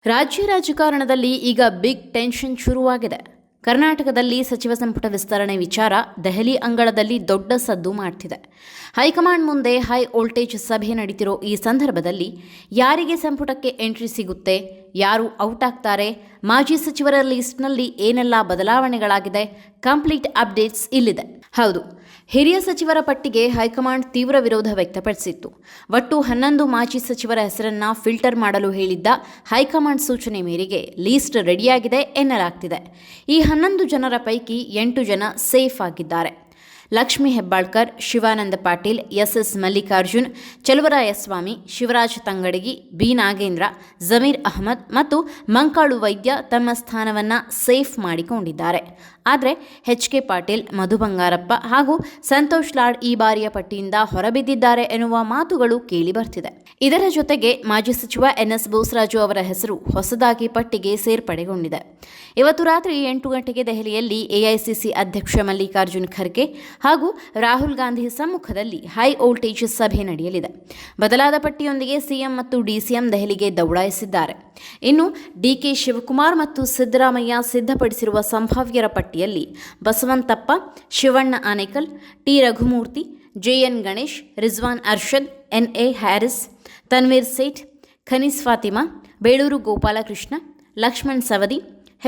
ರಾಜ್ಯ ರಾಜಕಾರಣದಲ್ಲಿ ಈಗ ಬಿಗ್ ಟೆನ್ಷನ್ ಶುರುವಾಗಿದೆ. ಕರ್ನಾಟಕದಲ್ಲಿ ಸಚಿವ ಸಂಪುಟ ವಿಸ್ತರಣೆ ವಿಚಾರ ದೆಹಲಿ ಅಂಗಳದಲ್ಲಿ ದೊಡ್ಡ ಸದ್ದು ಮಾಡ್ತಿದೆ. ಹೈಕಮಾಂಡ್ ಮುಂದೆ ಹೈ ವೋಲ್ಟೇಜ್ ಸಭೆ ನಡೀತಿರೋ ಈ ಸಂದರ್ಭದಲ್ಲಿ ಯಾರಿಗೆ ಸಂಪುಟಕ್ಕೆ ಎಂಟ್ರಿ ಸಿಗುತ್ತೆ, ಯಾರು ಔಟ್ ಆಗ್ತಾರೆ, ಮಾಜಿ ಸಚಿವರ ಲಿಸ್ಟ್ನಲ್ಲಿ ಏನೆಲ್ಲ ಬದಲಾವಣೆಗಳಾಗಿದೆ, ಕಂಪ್ಲೀಟ್ ಅಪ್ಡೇಟ್ಸ್ ಇಲ್ಲಿದೆ. ಹೌದು, ಹಿರಿಯ ಸಚಿವರ ಪಟ್ಟಿಗೆ ಹೈಕಮಾಂಡ್ ತೀವ್ರ ವಿರೋಧ ವ್ಯಕ್ತಪಡಿಸಿತ್ತು. ಒಟ್ಟು 11 ಮಾಜಿ ಸಚಿವರ ಹೆಸರನ್ನ ಫಿಲ್ಟರ್ ಮಾಡಲು ಹೇಳಿದ್ದ ಹೈಕಮಾಂಡ್ ಸೂಚನೆ ಮೇರೆಗೆ ಲೀಸ್ಟ್ ರೆಡಿಯಾಗಿದೆ ಎನ್ನಲಾಗ್ತಿದೆ. ಈ 11 ಜನರ ಪೈಕಿ 8 ಜನ ಸೇಫ್ ಆಗಿದ್ದಾರೆ. ಲಕ್ಷ್ಮೀ ಹೆಬ್ಬಾಳ್ಕರ್, ಶಿವಾನಂದ ಪಾಟೀಲ್, ಎಸ್ ಮಲ್ಲಿಕಾರ್ಜುನ್, ಚಲುವರಾಯಸ್ವಾಮಿ, ಶಿವರಾಜ್ ತಂಗಡಗಿ, ಬಿ ನಾಗೇಂದ್ರ, ಜಮೀರ್ ಅಹಮದ್ ಮತ್ತು ಮಂಕಾಳು ವೈದ್ಯ ತಮ್ಮ ಸ್ಥಾನವನ್ನು ಸೇಫ್ ಮಾಡಿಕೊಂಡಿದ್ದಾರೆ. ಆದರೆ ಎಚ್.ಕೆ. ಪಾಟೀಲ್, ಮಧು ಬಂಗಾರಪ್ಪ ಹಾಗೂ ಸಂತೋಷ್ ಲಾಡ್ ಈ ಬಾರಿಯ ಪಟ್ಟಿಯಿಂದ ಹೊರಬಿದ್ದಿದ್ದಾರೆ ಎನ್ನುವ ಮಾತುಗಳು ಕೇಳಿ ಬರ್ತಿದೆ. ಇದರ ಜೊತೆಗೆ ಮಾಜಿ ಸಚಿವ ಎನ್.ಎಸ್. ಬೋಸರಾಜು ಅವರ ಹೆಸರು ಹೊಸದಾಗಿ ಪಟ್ಟಿಗೆ ಸೇರ್ಪಡೆಗೊಂಡಿದೆ. ಇವತ್ತು ರಾತ್ರಿ 8 ಗಂಟೆಗೆ ದೆಹಲಿಯಲ್ಲಿ ಎಐಸಿಸಿ ಅಧ್ಯಕ್ಷ ಮಲ್ಲಿಕಾರ್ಜುನ್ ಖರ್ಗೆ ಹಾಗೂ ರಾಹುಲ್ ಗಾಂಧಿ ಸಮ್ಮುಖದಲ್ಲಿ ಹೈ ವೋಲ್ಟೇಜ್ ಸಭೆ ನಡೆಯಲಿದೆ. ಬದಲಾದ ಪಟ್ಟಿಯೊಂದಿಗೆ ಸಿಎಂ ಮತ್ತು ಡಿಸಿಎಂ ದೆಹಲಿಗೆ ದೌಡಾಯಿಸಿದ್ದಾರೆ. ಇನ್ನು ಡಿಕೆ ಶಿವಕುಮಾರ್ ಮತ್ತು ಸಿದ್ದರಾಮಯ್ಯ ಸಿದ್ಧಪಡಿಸಿರುವ ಸಂಭಾವ್ಯರ ಪಟ್ಟಿಯಲ್ಲಿ Basavanthappa, Shivanna Anekal, T Raghumurthy, JN Ganesh, Rizwan Arshad, NA Haris, Tanveer Sait, Kaneez Fatima, Belur Gopalakrishna, Laxman Savadi,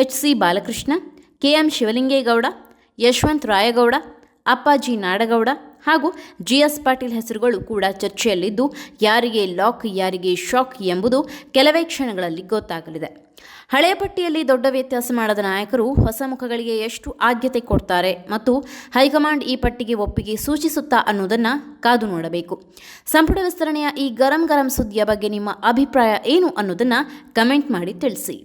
HC. Balakrishna, KM Shivalingegowda, Yashwanth Raigowda, Appaji Nadagouda ಹಾಗೂ ಜಿಎಸ್ ಪಾಟೀಲ್ ಹೆಸರುಗಳು ಕೂಡ ಚರ್ಚೆಯಲ್ಲಿದ್ದು, ಯಾರಿಗೆ ಲಾಕ್ ಯಾರಿಗೆ ಶಾಕ್ ಎಂಬುದು ಕೆಲವೇ ಕ್ಷಣಗಳಲ್ಲಿ ಗೊತ್ತಾಗಲಿದೆ. ಹಳೆಯ ಪಟ್ಟಿಯಲ್ಲಿ ದೊಡ್ಡ ವ್ಯತ್ಯಾಸ ಮಾಡದ ನಾಯಕರು ಹೊಸ ಮುಖಗಳಿಗೆ ಎಷ್ಟು ಆದ್ಯತೆ ಕೊಡ್ತಾರೆ ಮತ್ತು ಹೈಕಮಾಂಡ್ ಈ ಪಟ್ಟಿಗೆ ಒಪ್ಪಿಗೆ ಸೂಚಿಸುತ್ತಾ ಅನ್ನೋದನ್ನು ಕಾದು ನೋಡಬೇಕು. ಸಂಪುಟ ವಿಸ್ತರಣೆಯ ಈ ಗರಂ ಸುದ್ದಿಯ ಬಗ್ಗೆ ನಿಮ್ಮ ಅಭಿಪ್ರಾಯ ಏನು ಅನ್ನೋದನ್ನು ಕಮೆಂಟ್ ಮಾಡಿ ತಿಳಿಸಿ.